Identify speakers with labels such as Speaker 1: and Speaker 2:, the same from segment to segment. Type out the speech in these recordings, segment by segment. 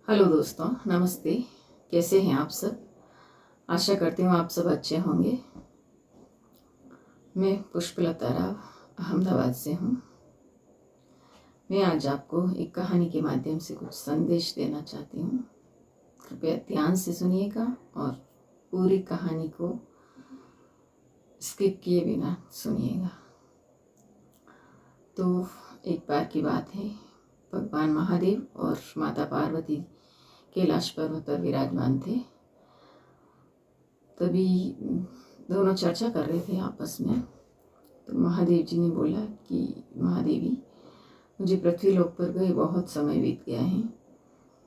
Speaker 1: Hello दोस्तों, नमस्ते। कैसे हैं आप सब? आशा करती हूँ आप सब अच्छे होंगे। मैं पुष्पलता राव अहमदाबाद से हूँ। मैं आज आपको एक कहानी के माध्यम से कुछ संदेश देना चाहती हूँ। कृपया ध्यान से सुनिएगा और पूरी कहानी को स्किप किए बिना सुनिएगा। तो एक बार की बात है, भगवान महादेव और माता पार्वती कैलाश पर्वत पर विराजमान थे। तभी दोनों चर्चा कर रहे थे आपस में। तो महादेव जी ने बोला कि महादेवी, मुझे पृथ्वी लोक पर गए बहुत समय बीत गया है।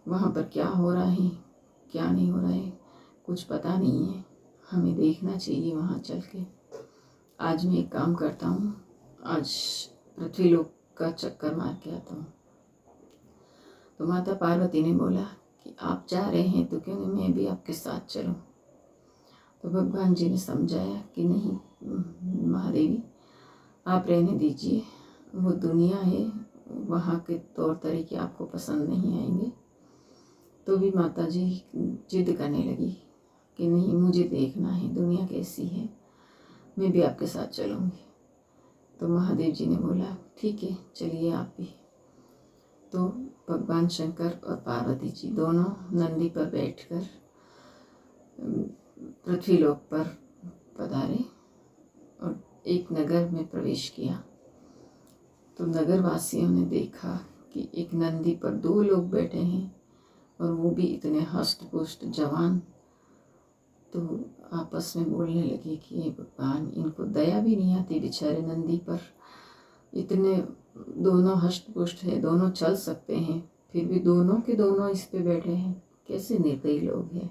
Speaker 1: वहाँ पर क्या हो रहा है, क्या नहीं हो रहा है, कुछ पता नहीं है। हमें देखना चाहिए वहाँ चल के। आज मैं एक काम करता हूँ, आज पृथ्वी लोक का चक्कर मार के आता हूँ। तो माता पार्वती ने बोला कि आप जा रहे हैं तो क्यों नहीं मैं भी आपके साथ चलूँ। तो भगवान जी ने समझाया कि नहीं महादेवी, आप रहने दीजिए। वो दुनिया है, वहाँ के तौर तरीके आपको पसंद नहीं आएंगे। तो भी माता जी जिद करने लगी कि नहीं, मुझे देखना है दुनिया कैसी है, मैं भी आपके साथ चलूँगी। तो महादेव जी ने बोला ठीक है, चलिए आप भी। तो भगवान शंकर और पार्वती जी दोनों नंदी पर बैठकर पृथ्वीलोक पर पधारे और एक नगर में प्रवेश किया। तो नगर वासियों ने देखा कि एक नंदी पर दो लोग बैठे हैं और वो भी इतने हष्ट पुष्ट जवान। तो आपस में बोलने लगे कि ये भगवान, इनको दया भी नहीं आती बेचारे नंदी पर। इतने दोनों हष्ट पुष्ट है, दोनों चल सकते हैं, फिर भी दोनों के दोनों इस पे बैठे हैं, कैसे निर्दयी लोग हैं।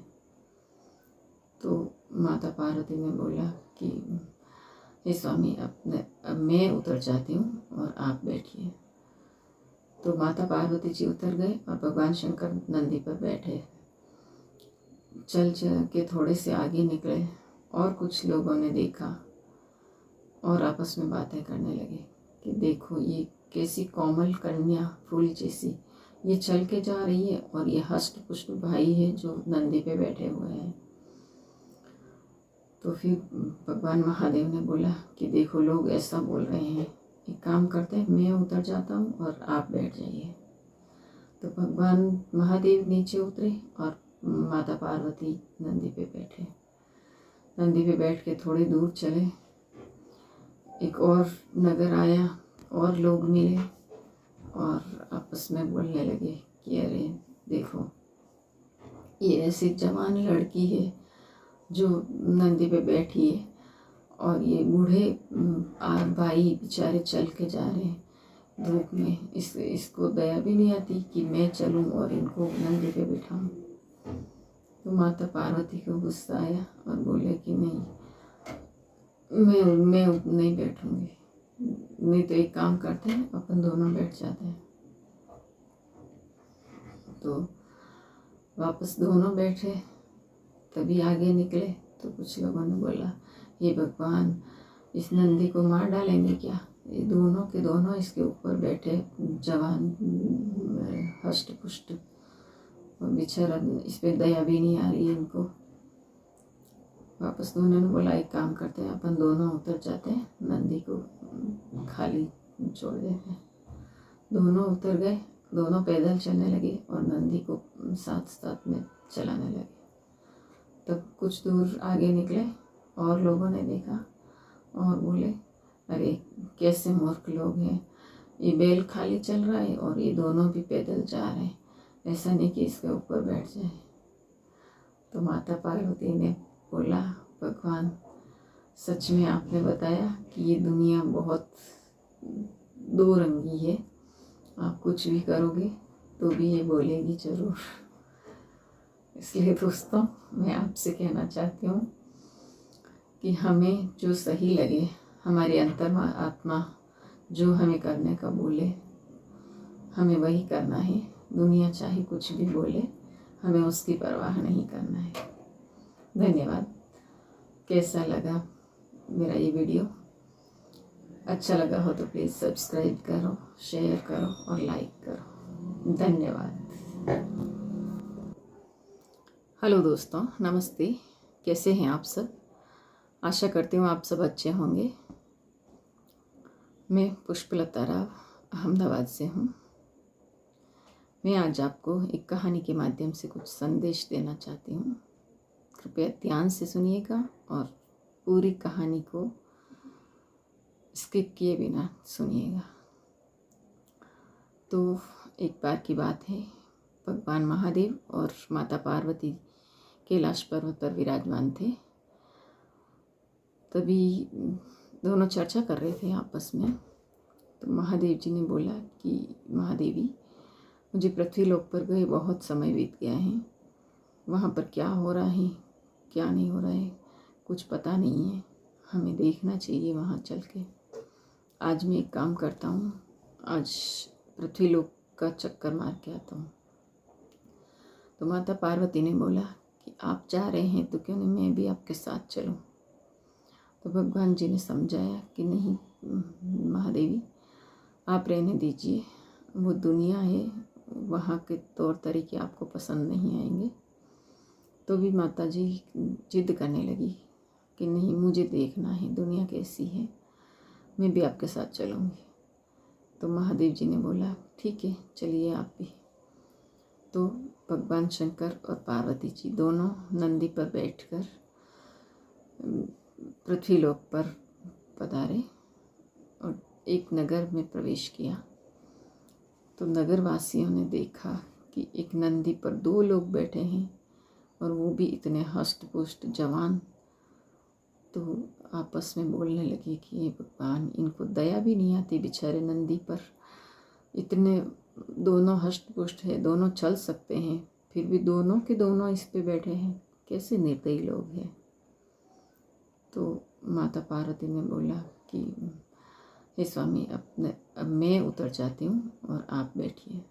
Speaker 1: तो माता पार्वती ने बोला कि हे स्वामी, अब मैं उतर जाती हूँ और आप बैठिए। तो माता पार्वती जी उतर गए और भगवान शंकर नंदी पर बैठे। चल के थोड़े से आगे निकले और कुछ लोगों ने देखा और आपस में बातें करने लगे कि देखो ये कैसी कोमल कन्या, फूल जैसी, ये चल के जा रही है और ये हष्ट पुष्ट भाई है जो नंदी पे बैठे हुए हैं। तो फिर भगवान महादेव ने बोला कि देखो लोग ऐसा बोल रहे हैं, एक काम करते हैं, मैं उतर जाता हूँ और आप बैठ जाइए। तो भगवान महादेव नीचे उतरे और माता पार्वती नंदी पे बैठे। नंदी पे बैठ के थोड़ी दूर चले, एक और नगर आया और लोग मिले और आपस में बोलने लगे कि अरे देखो, ये ऐसी जवान लड़की है जो नंदी पे बैठी है और ये बूढ़े भाई बेचारे चल के जा रहे हैं धूप में। इसको दया भी नहीं आती कि मैं चलूं और इनको नंदी पे बिठाऊं। तो माता पार्वती को गुस्सा आया और बोले कि नहीं, मैं नहीं बैठूंगी। नहीं तो एक काम करते हैं, अपन दोनों बैठ जाते हैं। तो वापस दोनों बैठे। तभी आगे निकले तो कुछ लोगों ने बोला, ये भगवान, इस नंदी को मार डालेंगे क्या? ये दोनों के दोनों इसके ऊपर बैठे जवान हष्ट पुष्ट, और बेचारा इस पे दया भी नहीं आ रही है इनको। वापस दोनों ने बोला एक काम करते हैं, अपन दोनों उतर जाते हैं, नंदी को खाली छोड़ देते हैं। दोनों उतर गए, दोनों पैदल चलने लगे और नंदी को साथ साथ में चलाने लगे। तब कुछ दूर आगे निकले और लोगों ने देखा और बोले, अरे कैसे मूर्ख लोग हैं, ये बैल खाली चल रहा है और ये दोनों भी पैदल जा रहे हैं, ऐसा नहीं कि इसके ऊपर बैठ जाए। तो माता पार्वती ने बोला, भगवान सच में आपने बताया कि ये दुनिया बहुत दो रंगी है, आप कुछ भी करोगे तो भी ये बोलेगी जरूर। इसलिए दोस्तों, मैं आपसे कहना चाहती हूँ कि हमें जो सही लगे, हमारी अंतर्मा आत्मा जो हमें करने का बोले, हमें वही करना है। दुनिया चाहे कुछ भी बोले, हमें उसकी परवाह नहीं करना है। धन्यवाद। कैसा लगा मेरा ये वीडियो? अच्छा लगा हो तो प्लीज़ सब्सक्राइब करो, शेयर करो और लाइक करो। धन्यवाद। हेलो दोस्तों, नमस्ते। कैसे हैं आप सब? आशा करती हूँ आप सब अच्छे होंगे। मैं पुष्पलता राव अहमदाबाद से हूँ। मैं आज आपको एक कहानी के माध्यम से कुछ संदेश देना चाहती हूँ। कृपया ध्यान से सुनिएगा और पूरी कहानी को स्किप किए बिना सुनिएगा। तो एक बार की बात है, भगवान महादेव और माता पार्वती कैलाश पर्वत पर विराजमान थे। तभी दोनों चर्चा कर रहे थे आपस में। तो महादेव जी ने बोला कि महादेवी, मुझे पृथ्वी लोक पर गए बहुत समय बीत गया है। वहाँ पर क्या हो रहा है, क्या नहीं हो रहा है, कुछ पता नहीं है। हमें देखना चाहिए वहाँ चल के। आज मैं एक काम करता हूँ, आज पृथ्वी लोक का चक्कर मार के आता हूँ। तो माता पार्वती ने बोला कि आप जा रहे हैं तो क्यों नहीं मैं भी आपके साथ चलूँ। तो भगवान जी ने समझाया कि नहीं महादेवी, आप रहने दीजिए। वो दुनिया है, वहाँ के तौर तरीके आपको पसंद नहीं आएंगे। तो भी माता जी जिद करने लगी कि नहीं, मुझे देखना है दुनिया कैसी है, मैं भी आपके साथ चलूँगी। तो महादेव जी ने बोला ठीक है, चलिए आप भी। तो भगवान शंकर और पार्वती जी दोनों नंदी पर बैठकर पृथ्वीलोक पर पधारे और एक नगर में प्रवेश किया। तो नगर वासियों ने देखा कि एक नंदी पर 2 लोग बैठे हैं और वो भी इतने हष्ट पुष्ट जवान। तो आपस में बोलने लगे कि ये भगवान, इनको दया भी नहीं आती बेचारे नंदी पर। इतने दोनों हष्ट पुष्ट है, दोनों चल सकते हैं, फिर भी दोनों के दोनों इस पे बैठे हैं, कैसे निर्दयी लोग हैं। तो माता पार्वती ने बोला कि हे स्वामी, अब मैं उतर जाती हूँ और आप बैठिए।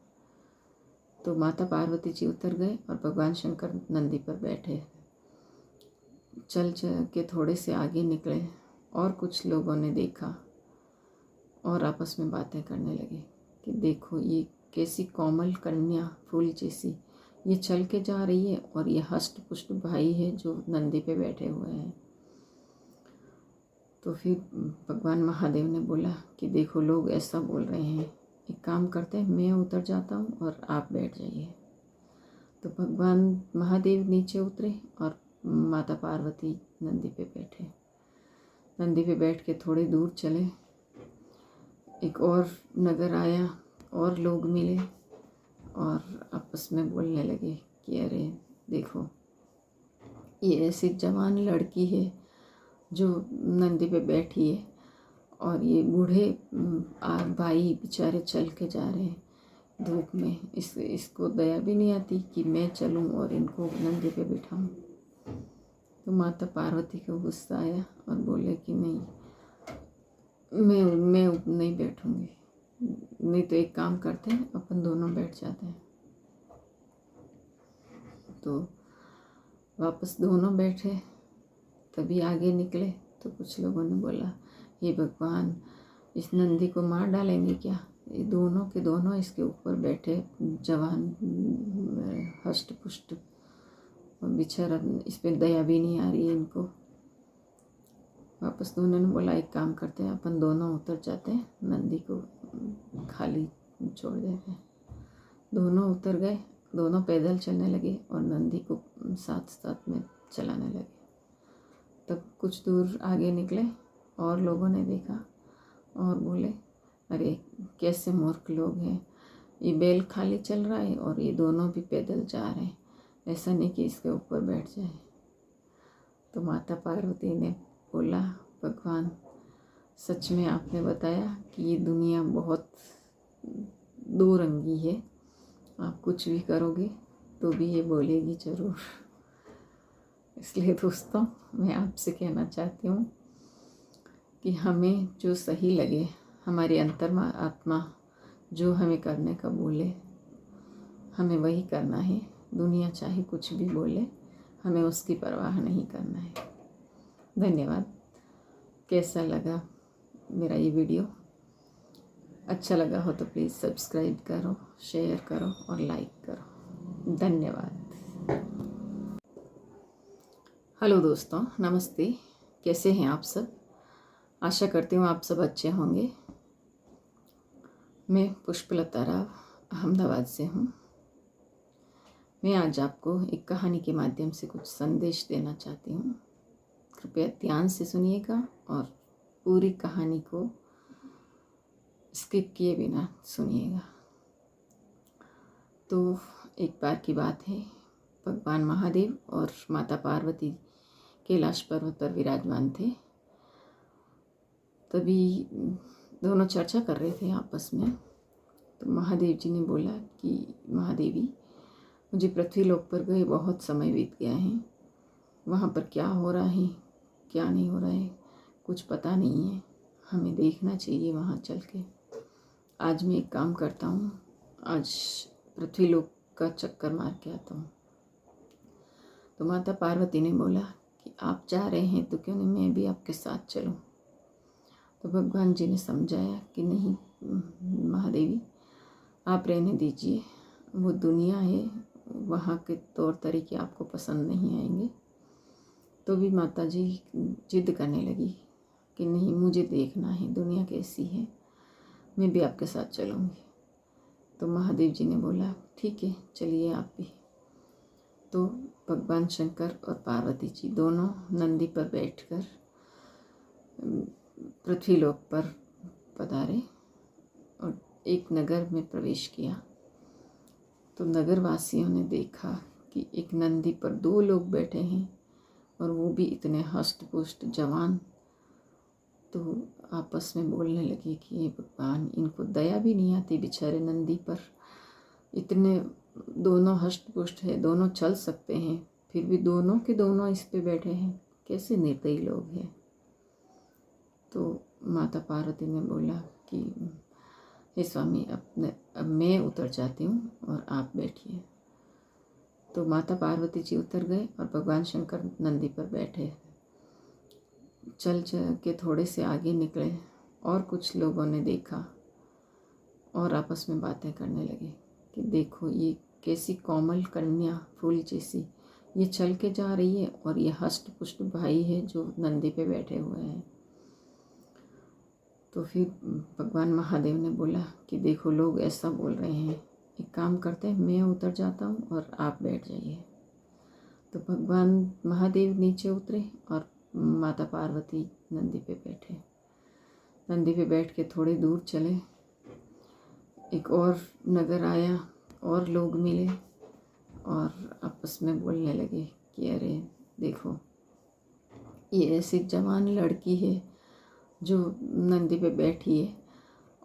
Speaker 1: तो माता पार्वती जी उतर गए और भगवान शंकर नंदी पर बैठे। चल के थोड़े से आगे निकले और कुछ लोगों ने देखा और आपस में बातें करने लगे कि देखो ये कैसी कोमल कन्या, फूल जैसी, ये चल के जा रही है और ये हष्ट पुष्ट भाई है जो नंदी पे बैठे हुए हैं। तो फिर भगवान महादेव ने बोला कि देखो लोग ऐसा बोल रहे हैं, एक काम करते हैं, मैं उतर जाता हूँ और आप बैठ जाइए। तो भगवान महादेव नीचे उतरे और माता पार्वती नंदी पे बैठे। नंदी पे बैठ के थोड़ी दूर चले, एक और नगर आया और लोग मिले और आपस में बोलने लगे कि अरे देखो, ये ऐसी जवान लड़की है जो नंदी पे बैठी है और ये बूढ़े भाई बेचारे चल के जा रहे हैं धूप में। इसको दया भी नहीं आती कि मैं चलूं और इनको नंदी पे बिठाऊं। तो माता पार्वती को गुस्सा आया और बोले कि नहीं, मैं नहीं बैठूंगी। नहीं तो एक काम करते हैं, अपन दोनों बैठ जाते हैं। तो वापस दोनों बैठे। तभी आगे निकले तो कुछ लोगों ने बोला, हे भगवान, इस नंदी को मार डालेंगे क्या? ये दोनों के दोनों इसके ऊपर बैठे जवान हष्ट पुष्ट, बेचारा, इस पर दया भी नहीं आ रही है इनको। वापस दोनों ने बोला एक काम करते हैं, अपन दोनों उतर जाते हैं, नंदी को खाली छोड़ देते हैं। दोनों उतर गए, दोनों पैदल चलने लगे और नंदी को साथ साथ में चलाने लगे। तब कुछ दूर आगे निकले और लोगों ने देखा और बोले, अरे कैसे मूर्ख लोग हैं, ये बैल खाली चल रहा है और ये दोनों भी पैदल जा रहे हैं, ऐसा नहीं कि इसके ऊपर बैठ जाए। तो माता पार्वती ने बोला, भगवान, सच में आपने बताया कि ये दुनिया बहुत दो रंगी है, आप कुछ भी करोगे तो भी ये बोलेगी ज़रूर। इसलिए दोस्तों, मैं आपसे कहना चाहती हूँ कि हमें जो सही लगे, हमारी अंतर्मा आत्मा जो हमें करने का बोले, हमें वही करना है। दुनिया चाहे कुछ भी बोले, हमें उसकी परवाह नहीं करना है। धन्यवाद। कैसा लगा मेरा ये वीडियो? अच्छा लगा हो तो प्लीज़ सब्सक्राइब करो, शेयर करो और लाइक करो। धन्यवाद। हेलो दोस्तों, नमस्ते। कैसे हैं आप सब? आशा करती हूँ आप सब अच्छे होंगे। मैं पुष्पलता राव अहमदाबाद से हूँ। मैं आज आपको एक कहानी के माध्यम से कुछ संदेश देना चाहती हूँ। कृपया ध्यान से सुनिएगा और पूरी कहानी को स्किप किए बिना सुनिएगा। तो एक बार की बात है, भगवान महादेव और माता पार्वती कैलाश पर्वत पर विराजमान थे। तभी दोनों चर्चा कर रहे थे आपस में। तो महादेव जी ने बोला कि महादेवी, मुझे पृथ्वी लोक पर गए बहुत समय बीत गया है। वहाँ पर क्या हो रहा है, क्या नहीं हो रहा है, कुछ पता नहीं है। हमें देखना चाहिए वहाँ चल के। आज मैं एक काम करता हूँ, आज पृथ्वी लोक का चक्कर मार के आता हूँ। तो माता पार्वती ने बोला कि आप जा रहे हैं तो क्यों नहीं मैं भी आपके साथ चलूँ। तो भगवान जी ने समझाया कि नहीं महादेवी, आप रहने दीजिए। वो दुनिया है, वहाँ के तौर तरीके आपको पसंद नहीं आएंगे। तो भी माता जी जिद करने लगी कि नहीं, मुझे देखना है दुनिया कैसी है, मैं भी आपके साथ चलूँगी। तो महादेव जी ने बोला ठीक है, चलिए आप भी। तो भगवान शंकर और पार्वती जी दोनों नंदी पर बैठकर पृथ्वीलोक पर पधारे और एक नगर में प्रवेश किया। तो नगर वासियों ने देखा कि एक नंदी पर दो लोग बैठे हैं और वो भी इतने हष्ट पुष्ट जवान। तो आपस में बोलने लगे कि ये भगवान, इनको दया भी नहीं आती बेचारे नंदी पर। इतने दोनों हष्ट पुष्ट है, दोनों चल सकते हैं, फिर भी दोनों के दोनों इस पे बैठे हैं, कैसे निर्दयी लोग हैं। तो माता पार्वती ने बोला कि हे स्वामी, अब मैं उतर जाती हूँ और आप बैठिए। तो माता पार्वती जी उतर गए और भगवान शंकर नंदी पर बैठे। चल के थोड़े से आगे निकले और कुछ लोगों ने देखा और आपस में बातें करने लगे कि देखो ये कैसी कोमल कन्या, फूल जैसी, ये चल के जा रही है और ये हष्ट पुष्ट भाई है जो नंदी पे बैठे हुए हैं। तो फिर भगवान महादेव ने बोला कि देखो लोग ऐसा बोल रहे हैं, एक काम करते हैं, मैं उतर जाता हूँ और आप बैठ जाइए। तो भगवान महादेव नीचे उतरे और माता पार्वती नंदी पे बैठे। नंदी पे बैठ के थोड़ी दूर चले, एक और नगर आया और लोग मिले और आपस में बोलने लगे कि अरे देखो, ये ऐसी जवान लड़की है जो नंदी पे बैठी है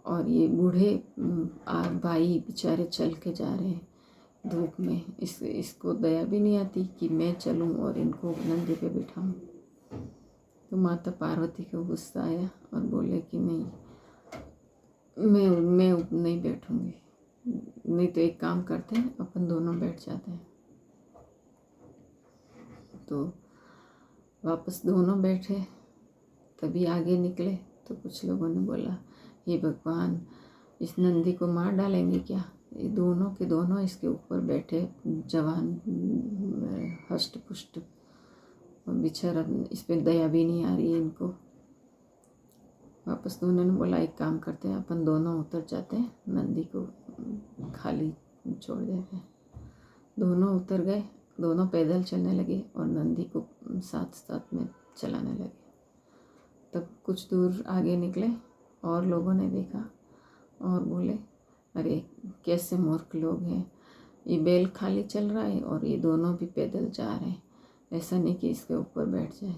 Speaker 1: और ये बूढ़े भाई बेचारे चल के जा रहे हैं धूप में। इसको दया भी नहीं आती कि मैं चलूं और इनको नंदी पे बिठाऊं। तो माता पार्वती को गुस्सा आया और बोले कि नहीं, मैं नहीं बैठूंगी। नहीं तो एक काम करते हैं, अपन दोनों बैठ जाते हैं। तो वापस दोनों बैठे। तभी आगे निकले तो कुछ लोगों ने बोला, हे भगवान, इस नंदी को मार डालेंगे क्या? ये दोनों के दोनों इसके ऊपर बैठे जवान हष्ट पुष्ट, बेचारा, इस पर दया भी नहीं आ रही है इनको। वापस दोनों ने बोला एक काम करते हैं, अपन दोनों उतर जाते हैं, नंदी को खाली छोड़ देते हैं। दोनों उतर गए, दोनों पैदल चलने लगे और नंदी को साथ साथ में चलाने लगे। तब कुछ दूर आगे निकले और लोगों ने देखा और बोले, अरे कैसे मूर्ख लोग हैं, ये बैल खाली चल रहा है और ये दोनों भी पैदल जा रहे हैं, ऐसा नहीं कि इसके ऊपर बैठ जाए।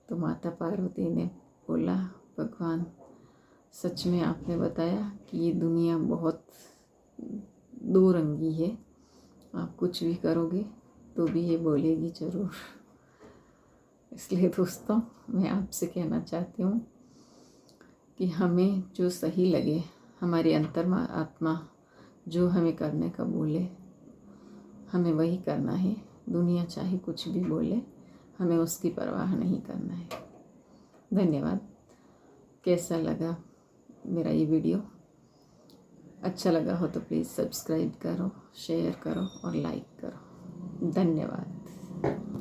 Speaker 1: तो माता पार्वती ने बोला, भगवान, सच में आपने बताया कि ये दुनिया बहुत दो रंगी है, आप कुछ भी करोगे तो भी ये बोलेगी ज़रूर। इसलिए दोस्तों, मैं आपसे कहना चाहती हूँ कि हमें जो सही लगे, हमारी अंतर्मा आत्मा जो हमें करने का बोले, हमें वही करना है। दुनिया चाहे कुछ भी बोले, हमें उसकी परवाह नहीं करना है। धन्यवाद। कैसा लगा मेरा ये वीडियो? अच्छा लगा हो तो प्लीज़ सब्सक्राइब करो, शेयर करो और लाइक करो। धन्यवाद।